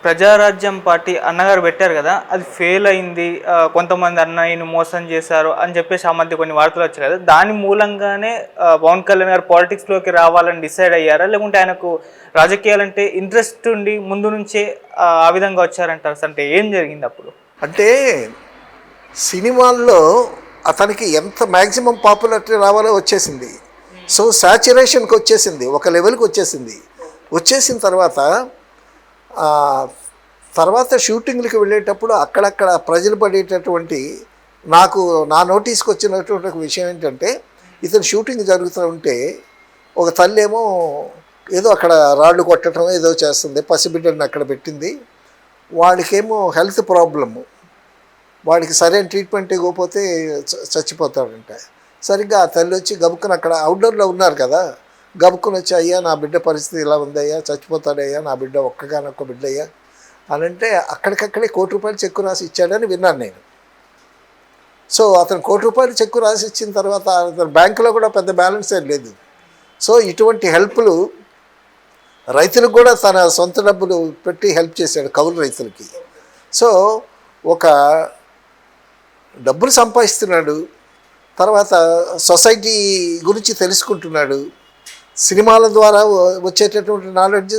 Prajarajyam party అన్నగారు పెట్టారు కదా, అది ఫెయిల్ అయింది. కొంతమంది అన్నయ్యని మోసం చేశారు అని చెప్పేసి ఆ మధ్య కొన్ని వార్తలు వచ్చాయి కదా. దాని మూలంగానే పవన్ కళ్యాణ్ గారు పాలిటిక్స్లోకి రావాలని డిసైడ్ అయ్యారా, లేకుంటే ఆయనకు రాజకీయాలంటే ఇంట్రెస్ట్ ఉండి ముందు నుంచే ఆ విధంగా వచ్చారంటారు? అంటే ఏం జరిగింది అప్పుడు? అంటే సినిమాల్లో అతనికి ఎంత మ్యాక్సిమం పాపులారిటీ రావాలో వచ్చేసింది. సో సాచురేషన్కి వచ్చేసింది, ఒక లెవెల్కి వచ్చేసింది. వచ్చేసిన తర్వాత షూటింగ్లకు వెళ్ళేటప్పుడు అక్కడక్కడ ప్రజలు పడేటటువంటి నా నోటీస్కి వచ్చినటువంటి ఒక విషయం ఏంటంటే, ఇతను షూటింగ్ జరుగుతూ ఉంటే ఒక తల్లి ఏమో ఏదో అక్కడ రాళ్ళు కొట్టడం ఏదో చేస్తుంది, పసిబిడ్డని అక్కడ పెట్టింది. వాడికేమో హెల్త్ ప్రాబ్లము, వాడికి సరైన ట్రీట్మెంట్ ఇవ్వకపోతే చచ్చిపోతాడంట. సరిగ్గా ఆ తల్లి వచ్చి గబుక్కుని, అక్కడ అవుట్డోర్లో ఉన్నారు కదా, గబుక్కుని వచ్చి, అయ్యా నా బిడ్డ పరిస్థితి ఇలా ఉందయ్యా, చచ్చిపోతాడయ్యా, నా బిడ్డ ఒక్కగానొక్క బిడ్డ అయ్యా అని అంటే అక్కడికక్కడే ₹1,00,00,000 చెక్కు రాసి ఇచ్చాడని విన్నాను నేను. సో అతను ₹1,00,00,000 చెక్కు రాసి ఇచ్చిన తర్వాత అతను బ్యాంకులో కూడా పెద్ద బ్యాలెన్స్ ఏం లేదు. సో ఇటువంటి హెల్ప్లు రైతులకు కూడా తన సొంత డబ్బులు పెట్టి హెల్ప్ చేశాడు, కౌలు రైతులకి. సో ఒక డబ్బులు సంపాదిస్తున్నాడు, తర్వాత సొసైటీ గురించి తెలుసుకుంటున్నాడు, సినిమాల ద్వారా వచ్చేటటువంటి నాలెడ్జ్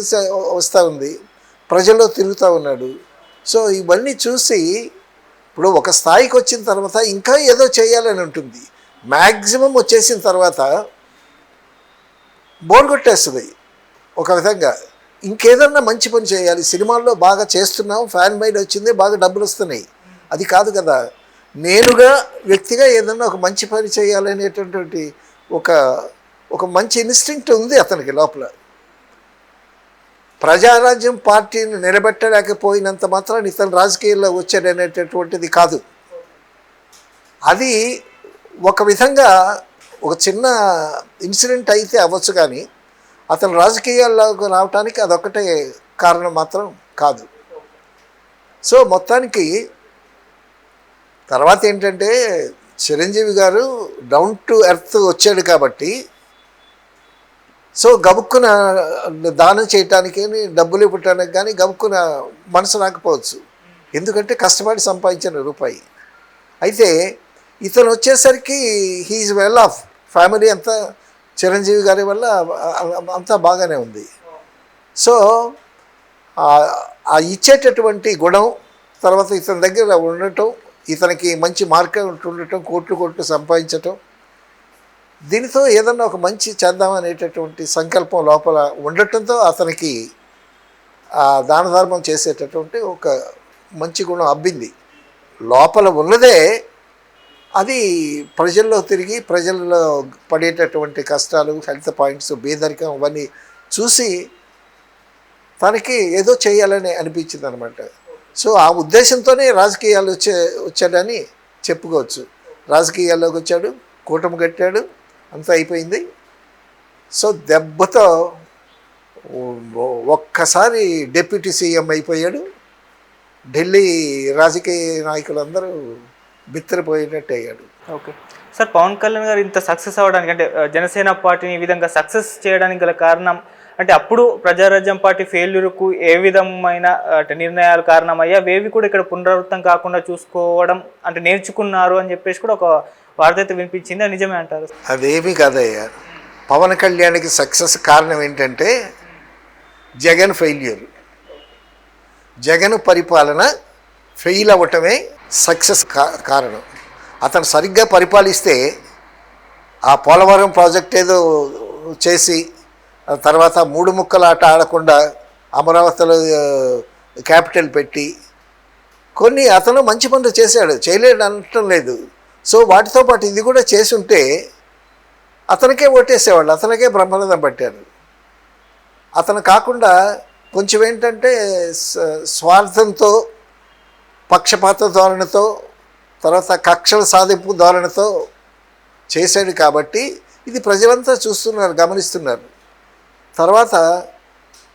వస్తూ ఉంది, ప్రజల్లో తిరుగుతూ ఉన్నాడు. సో ఇవన్నీ చూసి ఇప్పుడు ఒక స్థాయికి వచ్చిన తర్వాత ఇంకా ఏదో చేయాలని ఉంటుంది. మ్యాక్సిమం వచ్చేసిన తర్వాత బోర్ కొట్టేస్తుంది ఒక విధంగా. ఇంకేదన్నా మంచి పని చేయాలి, సినిమాల్లో బాగా చేస్తున్నాం, ఫ్యాన్ మైడ్ వచ్చింది, బాగా డబ్బులు వస్తున్నాయి, అది కాదు కదా. నేనుగా వ్యక్తిగా ఏదన్నా ఒక మంచి పని చేయాలనేటటువంటి ఒక మంచి ఇన్స్టింక్ట్ ఉంది అతనికి లోపల. ప్రజారాజ్యం పార్టీని నిలబెట్టలేకపోయినంత మాత్రాన్ని ఇతను రాజకీయాల్లో వచ్చాడనేటటువంటిది కాదు. అది ఒక విధంగా ఒక చిన్న ఇన్సిడెంట్ అయితే అవ్వచ్చు, కానీ అతను రాజకీయాల్లోకి రావటానికి అదొక్కటే కారణం మాత్రం కాదు. సో మొత్తానికి తర్వాత ఏంటంటే, చిరంజీవి గారు డౌన్ టు ఎర్త్ వచ్చాడు కాబట్టి, సో గబుక్కున దానం చేయటానికి కానీ డబ్బులు ఇవ్వటానికి కానీ గబుక్కున మనసు రాకపోవచ్చు, ఎందుకంటే కష్టపడి సంపాదించిన రూపాయి. అయితే ఇతను వచ్చేసరికి హీఈస్ వెల్ ఆఫ్, ఫ్యామిలీ అంతా చిరంజీవి గారి వల్ల అంతా బాగానే ఉంది. సో ఆ ఇచ్చేటటువంటి గుణం, తర్వాత ఇతని దగ్గర ఉండటం, ఇతనికి మంచి మార్కెట్ ఉండటం, కోట్లు సంపాదించటం, దీనితో ఏదన్నా ఒక మంచి చేద్దామనేటటువంటి సంకల్పం లోపల ఉండటంతో అతనికి దాన ధర్మం చేసేటటువంటి ఒక మంచి గుణం అబ్బింది. లోపల ఉన్నదే అది ప్రజల్లో తిరిగి, ప్రజల్లో పడేటటువంటి కష్టాలు, హెల్త్ పాయింట్స్, బేదరికం, అవన్నీ చూసి తనకి ఏదో చేయాలని అనిపించింది అనమాట. సో ఆ ఉద్దేశంతోనే రాజకీయాలు వచ్చాడని చెప్పుకోవచ్చు. రాజకీయాల్లోకి వచ్చాడు, కూటమి కట్టాడు, అంతా అయిపోయింది. సో దెబ్బతో ఒక్కసారి డిప్యూటీ సీఎం అయిపోయాడు. ఢిల్లీ రాజకీయ నాయకులందరూ బిత్తరపోయినట్టు అయ్యాడు. ఓకే సార్, పవన్ కళ్యాణ్ గారు ఇంత సక్సెస్ అవ్వడానికి, అంటే జనసేన పార్టీని ఈ విధంగా సక్సెస్ చేయడానికి గల కారణం, అంటే అప్పుడు ప్రజారాజ్యం పార్టీ ఫెయిల్యూర్కు ఏ విధమైన నిర్ణయాలు కారణమయ్యా, అవేవి కూడా ఇక్కడ పునరావృతం కాకుండా చూసుకోవడం, అంటే నేర్చుకున్నారు అని చెప్పేసి కూడా ఒక వార్త అయితే వినిపించింది. అది నిజమే అంటారు? అదేమీ కాదయ్యా. పవన్ కళ్యాణ్కి సక్సెస్ కారణం ఏంటంటే జగన్ ఫెయిల్యూర్. జగన్ పరిపాలన ఫెయిల్ అవ్వటమే సక్సెస్ కారణం. అతను సరిగ్గా పరిపాలిస్తే ఆ పోలవరం ప్రాజెక్ట్ ఏదో చేసి, తర్వాత 3 ముక్కల ఆట ఆడకుండా అమరావతిలో క్యాపిటల్ పెట్టి కొన్ని అతను మంచి పనులు చేశాడు, చేయలేడు అనటం లేదు. సో వాటితో పాటు ఇది కూడా చేసి ఉంటే అతనికే ఓటేసేవాళ్ళు, అతనికే బ్రహ్మరథం పట్టారు. అతను కాకుండా కొంచెం ఏంటంటే స్వార్థంతో, పక్షపాత ధోరణితో, తర్వాత కక్షల సాధింపు ధోరణితో చేశాడు కాబట్టి ఇది ప్రజలంతా చూస్తున్నారు, గమనిస్తున్నారు. తర్వాత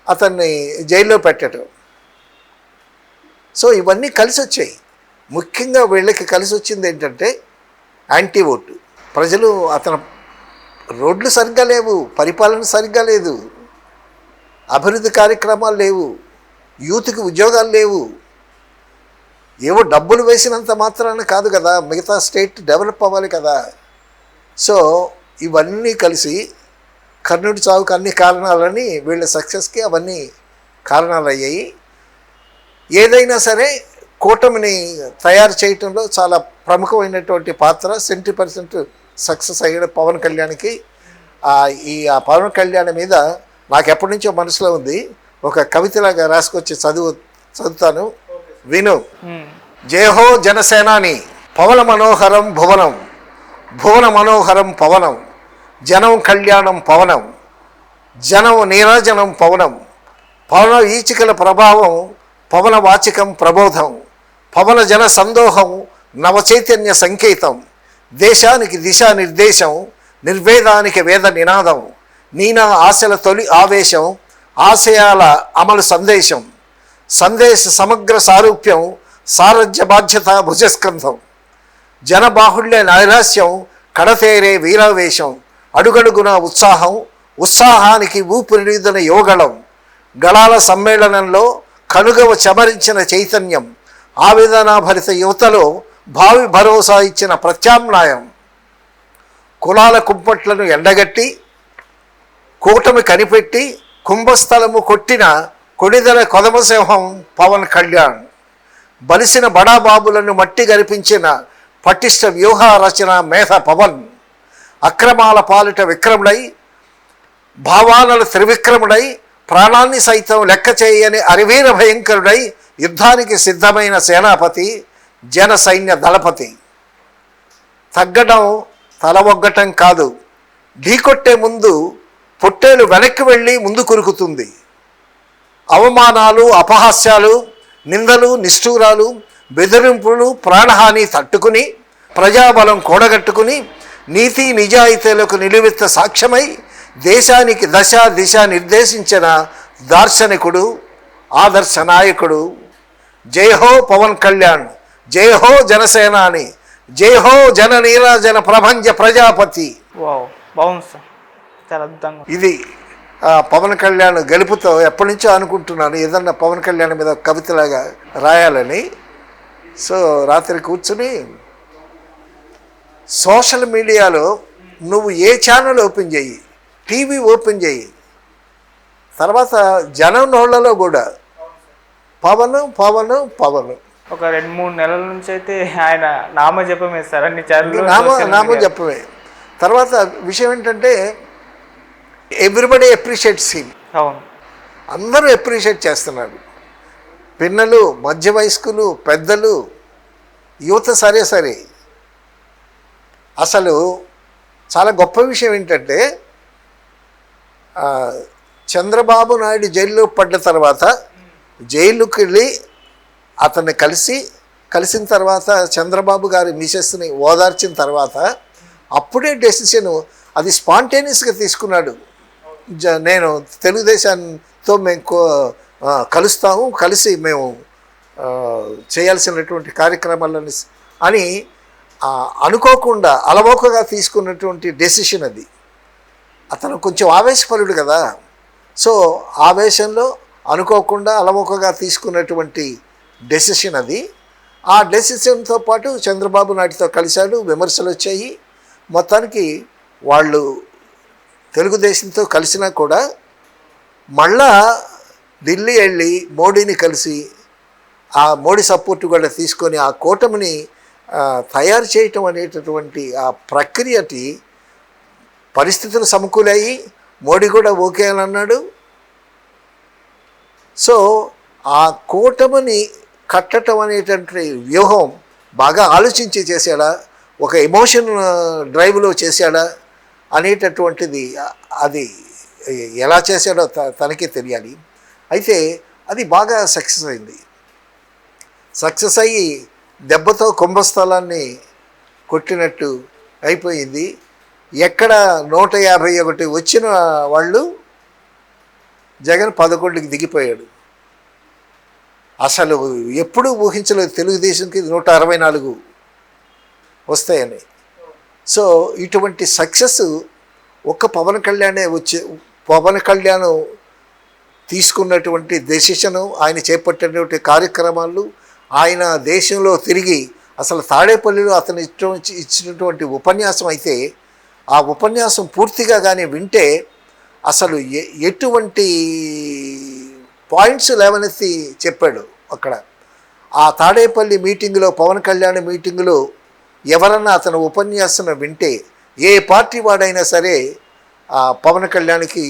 అతన్ని జైల్లో పెట్టడం. సో ఇవన్నీ కలిసి వచ్చాయి. ముఖ్యంగా వీళ్ళకి కలిసి వచ్చింది ఏంటంటే యాంటీ ఓటు. ప్రజలు అతను రోడ్లు సరిగ్గా లేవు, పరిపాలన సరిగ్గా లేదు, అభివృద్ధి కార్యక్రమాలు లేవు, యూత్కి ఉద్యోగాలు లేవు. ఏవో డబ్బులు వేసినంత మాత్రాన కాదు కదా, మిగతా స్టేట్ డెవలప్ అవ్వాలి కదా. సో ఇవన్నీ కలిసి కర్ణుడి చావుకు అన్ని కారణాలని, వీళ్ళ సక్సెస్కి అవన్నీ కారణాలు అయ్యాయి. ఏదైనా సరే కూటమిని తయారు చేయటంలో చాలా ప్రముఖమైనటువంటి పాత్ర 70% సక్సెస్ అయ్యాడు పవన్ కళ్యాణ్కి. ఆ పవన్ కళ్యాణ్ మీద నాకు ఎప్పటి నుంచో మనసులో ఉంది, ఒక కవితలాగా రాసుకొచ్చి చదువుతాను, విను. జయహో జనసేనాని పవన మనోహరం భువనం, భువన మనోహరం పవనం, జనం కళ్యాణం పవనం, జనం నీరాజనం పవనం, పవన ఈచికల ప్రభావం పవన వాచికం ప్రబోధం, పవన జన సందోహం నవచైతన్య సంకేతం, దేశానికి దిశానిర్దేశం నిర్వేదానికి వేద నినాదం, నీనా ఆశల తొలి ఆవేశం ఆశయాల అమలు సందేశం, సందేశ సమగ్ర సారూప్యం సారథ్య బాధ్యత భుజస్కంధం, జనబాహుళ్య నైరాస్యం కడతేరే వీరావేశం, అడుగడుగున ఉత్సాహం ఉత్సాహానికి ఊపిరిదిన యోగళం, గళాల సమ్మేళనంలో కనుగవ చమరించిన చైతన్యం, ఆవేదనాభరిత యువతలో భావి భరోసా ఇచ్చిన ప్రత్యామ్నాయం, కులాల కుంపట్లను ఎండగట్టి కూటమి కనిపెట్టి కుంభస్థలము కొట్టిన కొడిదల కొదమసింహం పవన్ కళ్యాణ్, బలిసిన బడాబాబులను మట్టి గరిపించిన పటిష్ట వ్యూహ రచన మేధ పవన్, అక్రమాల పాలిట విక్రముడై భావానల త్రివిక్రముడై ప్రాణాన్ని సైతం లెక్క చేయని అరివీర భయంకరుడై యుద్ధానికి సిద్ధమైన సేనాపతి జన సైన్య దళపతి. తగ్గడం తలవొగ్గటం కాదు, ఢీకొట్టే ముందు పొట్టేలు వెనక్కి వెళ్ళి ముందు కురుకుతుంది. అవమానాలు అపహాస్యాలు నిందలు నిష్ఠూరాలు బెదిరింపులు ప్రాణహాని తట్టుకుని ప్రజాబలం కూడగట్టుకుని నీతి నిజాయితీలకు నిలువెత్త సాక్ష్యమై దేశానికి దశ దిశ నిర్దేశించిన దార్శనికుడు ఆదర్శ నాయకుడు. జై హో పవన్ కళ్యాణ్, జై హో జనసేనాని, జై హో జన నీరాజన ప్రభంజ ప్రజాపతి. బాగుంది సార్, చాలా అద్భుతంగా. ఇది పవన్ కళ్యాణ్ గెలుపుతో ఎప్పటి నుంచో అనుకుంటున్నాను ఏదన్నా పవన్ కళ్యాణ్ మీద కవితలాగా రాయాలని. సో రాత్రి కూర్చుని సోషల్ మీడియాలో నువ్వు ఏ ఛానల్ ఓపెన్ చేయి, టీవీ ఓపెన్ చేయి, తర్వాత జనం నోళ్లలో కూడా పవన్ పవన్ పవన్. ఒక 2-3 నెలల నుంచి అయితే ఆయన నామజపం వేస్తారు అన్ని ఛానల్, నామజపమే. తర్వాత విషయం ఏంటంటే ఎవ్రీబడి అప్రిషియేట్స్ హిమ్. అవును, అందరూ అప్రిషియేట్ చేస్తున్నారు, పిన్నలు మధ్య వయస్కులు పెద్దలు యువత సరే సరే. అసలు చాలా గొప్ప విషయం ఏంటంటే చంద్రబాబు నాయుడు జైల్లో పడ్డ తర్వాత జైలుకి వెళ్ళి అతన్ని కలిసిన తర్వాత చంద్రబాబు గారి మిసెస్ని ఓదార్చిన తర్వాత అప్పుడే డెసిషన్ అది స్పాంటేనియస్గా తీసుకున్నాడు. నేను తెలుగుదేశంతో మేము కలుస్తాము, కలిసి మేము చేయాల్సినటువంటి కార్యక్రమాలని అని అనుకోకుండా అలవోకగా తీసుకున్నటువంటి డెసిషన్ అది. అతను కొంచెం ఆవేశపరుడు కదా, సో ఆవేశంలో అనుకోకుండా అలవోకగా తీసుకున్నటువంటి డెసిషన్ అది. ఆ డెసిషన్తో పాటు చంద్రబాబు నాయుడుతో కలిశాడు, విమర్శలు వచ్చాయి. మొత్తానికి వాళ్ళు తెలుగుదేశంతో కలిసినా కూడా మళ్ళా ఢిల్లీ వెళ్ళి మోడీని కలిసి ఆ మోడీ సపోర్ట్ కూడా తీసుకొని ఆ కూటమిని తయారు చేయటం అనేటటువంటి ఆ ప్రక్రియకి పరిస్థితులు సమకూలాయి. మోడీ కూడా ఓకే అని అన్నాడు. సో ఆ కూటమిని కట్టడం అనేటటువంటి వ్యూహం బాగా ఆలోచించి చేశాడా, ఒక ఎమోషన్ డ్రైవ్లో చేశాడా అనేటటువంటిది అది ఎలా చేశాడో తనకే తెలియాలి. అయితే అది బాగా సక్సెస్ అయింది. సక్సెస్ అయ్యి దెబ్బతో కుంభస్థలాన్ని కొట్టినట్టు అయిపోయింది. ఎక్కడ 151 వచ్చిన వాళ్ళు జగన్ 11కి దిగిపోయాడు. అసలు ఎప్పుడూ ఊహించలేదు తెలుగుదేశంకి 164 వస్తాయని. సో ఇటువంటి సక్సెస్ ఒక్క పవన్ కళ్యాణ్ తీసుకున్నటువంటి డెసిషను, ఆయన చేపట్టినటువంటి కార్యక్రమాలు, ఆయన దేశంలో తిరిగి అసలు తాడేపల్లిలో అతను ఇచ్చినటువంటి ఉపన్యాసం అయితే ఆ ఉపన్యాసం పూర్తిగా కానీ వింటే అసలు ఎటువంటి పాయింట్స్ లేవనెత్తి చెప్పాడు అక్కడ. ఆ తాడేపల్లి మీటింగులో, పవన్ కళ్యాణ్ మీటింగులో ఎవరన్నా అతను ఉపన్యాసం వింటే ఏ పార్టీ వాడైనా సరే పవన్ కళ్యాణ్కి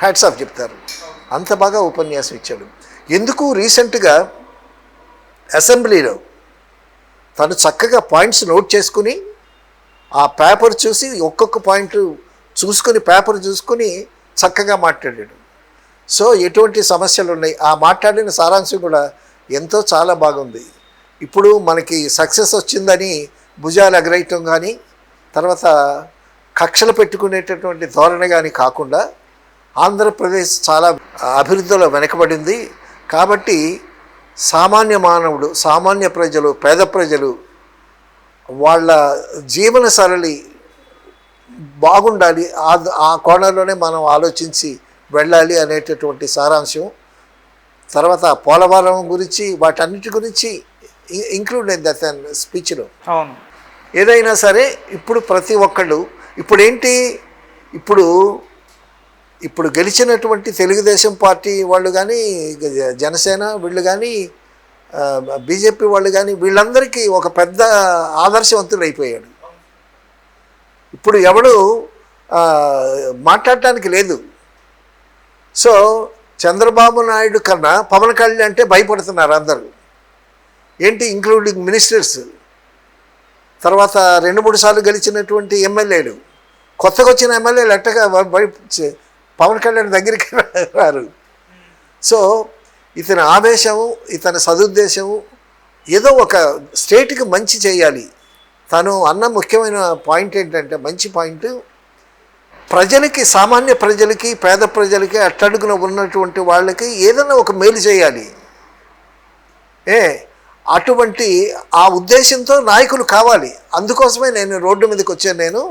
హ్యాట్స్ ఆఫ్ చెప్తారు. అంత బాగా ఉపన్యాసం ఇచ్చాడు. ఎందుకు రీసెంట్గా అసెంబ్లీలో తను చక్కగా పాయింట్స్ నోట్ చేసుకుని ఆ పేపర్ చూసి ఒక్కొక్క పాయింట్ చూసుకొని పేపర్ చూసుకొని చక్కగా మాట్లాడాడు. సో ఎటువంటి సమస్యలు ఉన్నాయి, ఆ మాట్లాడిన సారాంశం కూడా ఎంతో చాలా బాగుంది. ఇప్పుడు మనకి సక్సెస్ వచ్చిందని భుజాలు ఎగరేయటం కానీ, తర్వాత కక్షలు పెట్టుకునేటటువంటి ధోరణి కానీ కాకుండా ఆంధ్రప్రదేశ్ చాలా అభివృద్ధిలో వెనకబడింది. కాబట్టి సామాన్య మానవుడు, సామాన్య ప్రజలు, పేద ప్రజలు వాళ్ళ జీవన సరళి బాగుండాలి, ఆ కోణంలోనే మనం ఆలోచించి వెళ్ళాలి అనేటటువంటి సారాంశం. తర్వాత పోలవరం గురించి, వాటన్నిటి గురించి ఇంక్లూడ్ అయింది అతని స్పీచ్లో. అవును. ఏదైనా సరే ఇప్పుడు ప్రతి ఒక్కళ్ళు ఇప్పుడేంటి, ఇప్పుడు గెలిచినటువంటి తెలుగుదేశం పార్టీ వాళ్ళు కానీ, జనసేన వీళ్ళు కానీ, బీజేపీ వాళ్ళు కానీ, వీళ్ళందరికీ ఒక పెద్ద ఆదర్శవంతుడు అయిపోయాడు. ఇప్పుడు ఎవడు మాట్లాడటానికి లేదు. సో చంద్రబాబు నాయుడు కన్నా పవన్ కళ్యాణ్ అంటే భయపడుతున్నారు అందరూ. ఏంటి, ఇంక్లూడింగ్ మినిస్టర్స్, తర్వాత 2-3 సార్లు గెలిచినటువంటి ఎమ్మెల్యేలు, కొత్తగా వచ్చిన ఎమ్మెల్యేలు ఎట్టగా పవన్ కళ్యాణ్ దగ్గరికి రారు. సో ఇతని ఆవేశము, ఇతని సదుద్దేశము ఏదో ఒక స్టేట్కి మంచి చేయాలి. తను అన్న ముఖ్యమైన పాయింట్ ఏంటంటే, మంచి పాయింట్, ప్రజలకి, సామాన్య ప్రజలకి, పేద ప్రజలకి, అట్టడుగున ఉన్నటువంటి వాళ్ళకి ఏదైనా ఒక మేలు చేయాలి. అటువంటి ఆ ఉద్దేశంతో నాయకులు కావాలి. అందుకోసమే నేను రోడ్డు మీదకి వచ్చాను.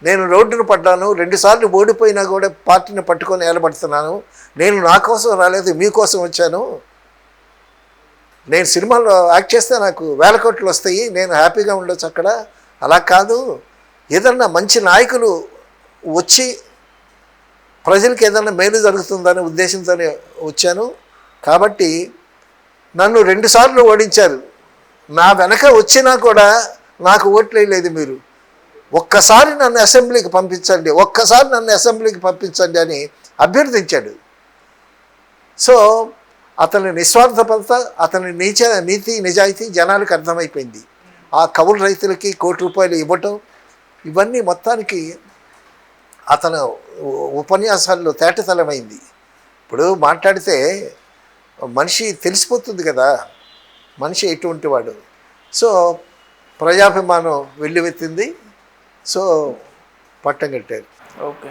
నేను రోడ్డును పడ్డాను, 2 సార్లు ఓడిపోయినా కూడా పార్టీని పట్టుకొని ఏలబడుతున్నాను. నేను నా కోసం రాలేదు, మీకోసం వచ్చాను. నేను సినిమాలో యాక్ట్ చేస్తే నాకు 1000 కోట్లు వస్తాయి, నేను హ్యాపీగా ఉండొచ్చు అక్కడ. అలా కాదు, ఏదన్నా మంచి నాయకులు వచ్చి ప్రజలకు ఏదన్నా మేలు జరుగుతుందనే ఉద్దేశంతోనే వచ్చాను. కాబట్టి నన్ను 2 సార్లు ఓడించారు, నా వెనక వచ్చినా కూడా నాకు ఓట్లు వేయలేదు మీరు. ఒక్కసారి నన్ను అసెంబ్లీకి పంపించండి, ఒక్కసారి నన్ను అసెంబ్లీకి పంపించండి అని అభ్యర్థించాడు. సో అతని నిస్వార్థపరత, అతని నీతి నిజాయితీ జనాలకు అర్థమైపోయింది. ఆ కౌలు రైతులకి 1 కోటి రూపాయలు ఇవ్వటం, ఇవన్నీ మొత్తానికి అతను ఉపన్యాసాల్లో తేటతలమైంది. ఇప్పుడు మాట్లాడితే మనిషి తెలిసిపోతుంది కదా, మనిషి ఎటువంటి వాడు. సో ప్రజాభిమానం వెల్లువెత్తింది. సో పట్టం కట్టారు. ఓకే.